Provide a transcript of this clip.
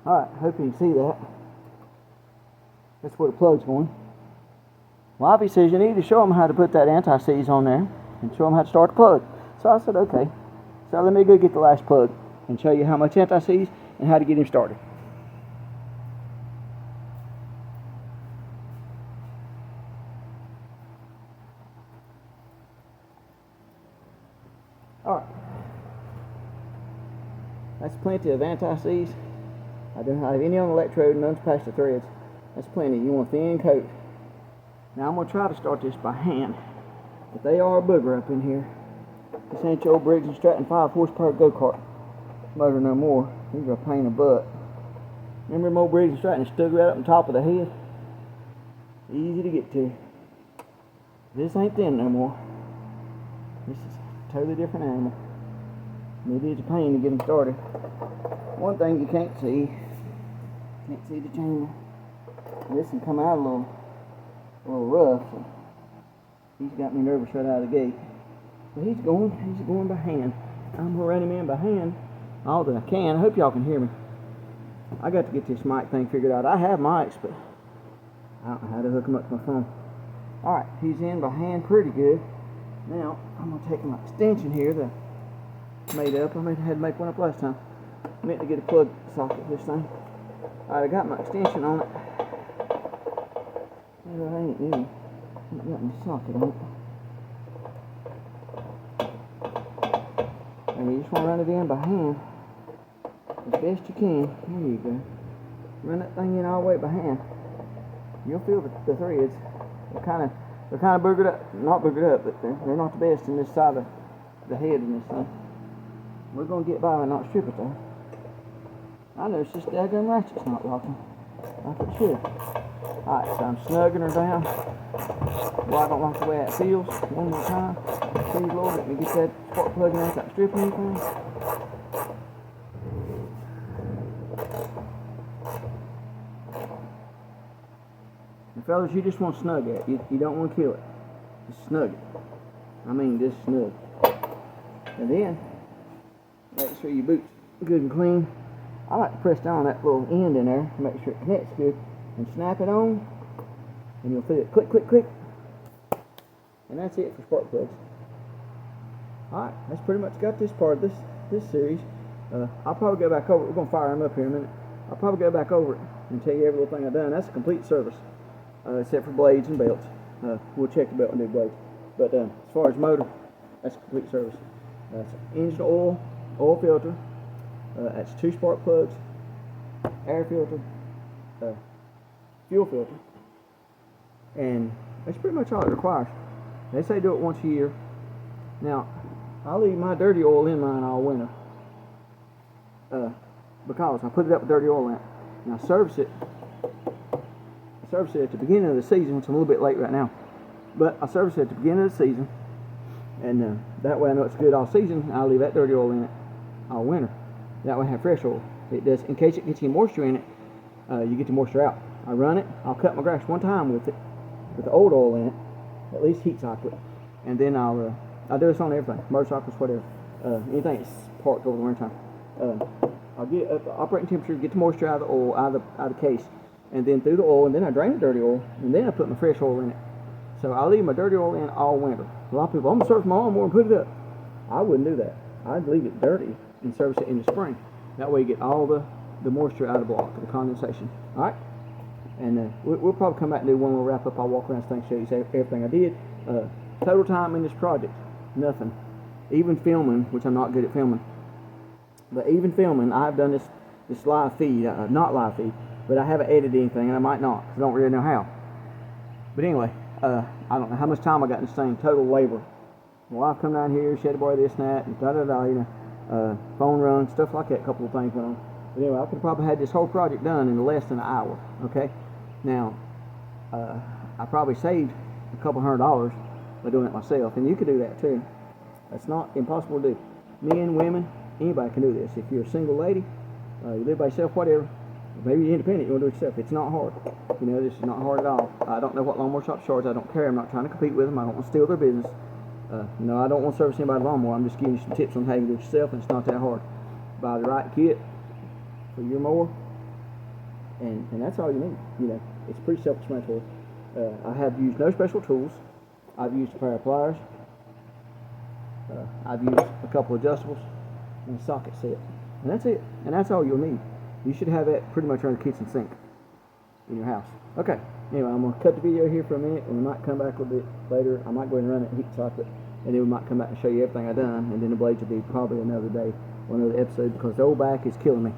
Alright, hope you can see that. That's where the plug's going. Well, obviously, you need to show them how to put that anti-seize on there and show them how to start the plug. So I said, okay. So let me go get the last plug and show you how much anti-seize and how to get him started. Alright. That's plenty of anti-seize. I don't have any on the electrode, none's past the threads. That's plenty. You want a thin coat. Now I'm going to try to start this by hand. But they are a booger up in here. This ain't your old Briggs & Stratton 5 horsepower go-kart motor no more. These are a pain in the butt. Remember them old Briggs & Stratton stuck right up on top of the head? Easy to get to. This ain't them no more. This is a totally different animal. And it is a pain to get them started. One thing you can't see the chamber. This can come out a little rough. So he's got me nervous right out of the gate. But he's going by hand. I'm gonna run him in by hand all that I can. I hope y'all can hear me. I got to get this mic thing figured out. I have mics, but I don't know how to hook them up to my phone. Alright, he's in by hand pretty good. Now, I'm gonna take my extension here that I made up. I had to make one up last time. I meant to get a plug socket for this thing. Alright, I got my extension on it. Well, I ain't got my socket on it. And you just want to run it in by hand as best you can. There you go. Run that thing in all the way by hand. You'll feel the threads. They're kind of boogered up. Not boogered up, but they're not the best in this side of the head in this thing. We're going to get by and not strip it though. I noticed this daggone ratchet's not locking like it should. Alright, so I'm snugging her down. Well, I don't like the way that feels. One more time. Please, Lord, let me get that spark plug in without stripping anything. And fellas, you just want to snug it. You don't want to kill it. Just snug it. I mean, just snug. And then, make sure your boot's good and clean. I like to press down that little end in there to make sure it connects good. And snap it on, and you'll feel it click, click, click. And that's it for spark plugs. Alright, that's pretty much got this part of this series. I'll probably go back over it. We're going to fire them up here in a minute. I'll probably go back over it and tell you every little thing I've done. That's a complete service, except for blades and belts. We'll check the belt and do blades. But as far as motor, that's a complete service. That's engine oil, oil filter, that's 2 spark plugs, air filter, fuel filter, and that's pretty much all it requires. They say do it once a year. Now, I leave my dirty oil in mine all winter because I put it up with dirty oil in it, and I service it at the beginning of the season, which I'm a little bit late right now, but I service it at the beginning of the season, and that way I know it's good all season. I'll leave that dirty oil in it all winter. That way I have fresh oil. It does, in case it gets any moisture in it, you get the moisture out. I run it, I'll cut my grass one time with it, with the old oil in it, at least heat cycle it, and then I'll do this on everything, motorcycles, whatever, anything that's parked over the winter time. I'll get up the operating temperature, get the moisture out of the oil, out of the case, and then through the oil, and then I drain the dirty oil, and then I put my fresh oil in it. So I leave my dirty oil in all winter. A lot of people, I'm going to service my lawnmower and put it up. I wouldn't do that. I'd leave it dirty and service it in the spring. That way you get all the moisture out of the block, the condensation. Alright? And we'll probably come back and do one more wrap up. I'll walk around this thing, show you everything I did. Total time in this project, nothing. Even filming, which I'm not good at filming, but even filming, I've done this live feed, not live feed, but I haven't edited anything, and I might not, because I don't really know how. But anyway, I don't know how much time I got in this thing, total labor. My wife come down here, she had to borrow this and that, and da-da-da, you know, phone runs, stuff like that, a couple of things went on. But anyway, I could probably had this whole project done in less than an hour, okay? Now, I probably saved a couple $100 by doing it myself, and you could do that too. That's not impossible to do. Men, women, anybody can do this. If you're a single lady, you live by yourself, whatever, maybe you're independent, you want to do it yourself. It's not hard. You know, this is not hard at all. I don't know what lawnmower shop charge. I don't care. I'm not trying to compete with them. I don't want to steal their business. No, I don't want to service anybody's lawnmower. I'm just giving you some tips on how you do it yourself, and it's not that hard. Buy the right kit for your mower, and that's all you need. You know, it's pretty self-explanatory. I have used no special tools. I've used a pair of pliers. I've used a couple adjustables and a socket set, and that's it. And that's all you'll need. You should have that pretty much around the kitchen sink in your house. Okay. Anyway, I'm gonna cut the video here for a minute, and we might come back a little bit later. I might go ahead and run it heat socket, and then we might come back and show you everything I've done, and then the blades will be probably another day or another episode because the old back is killing me.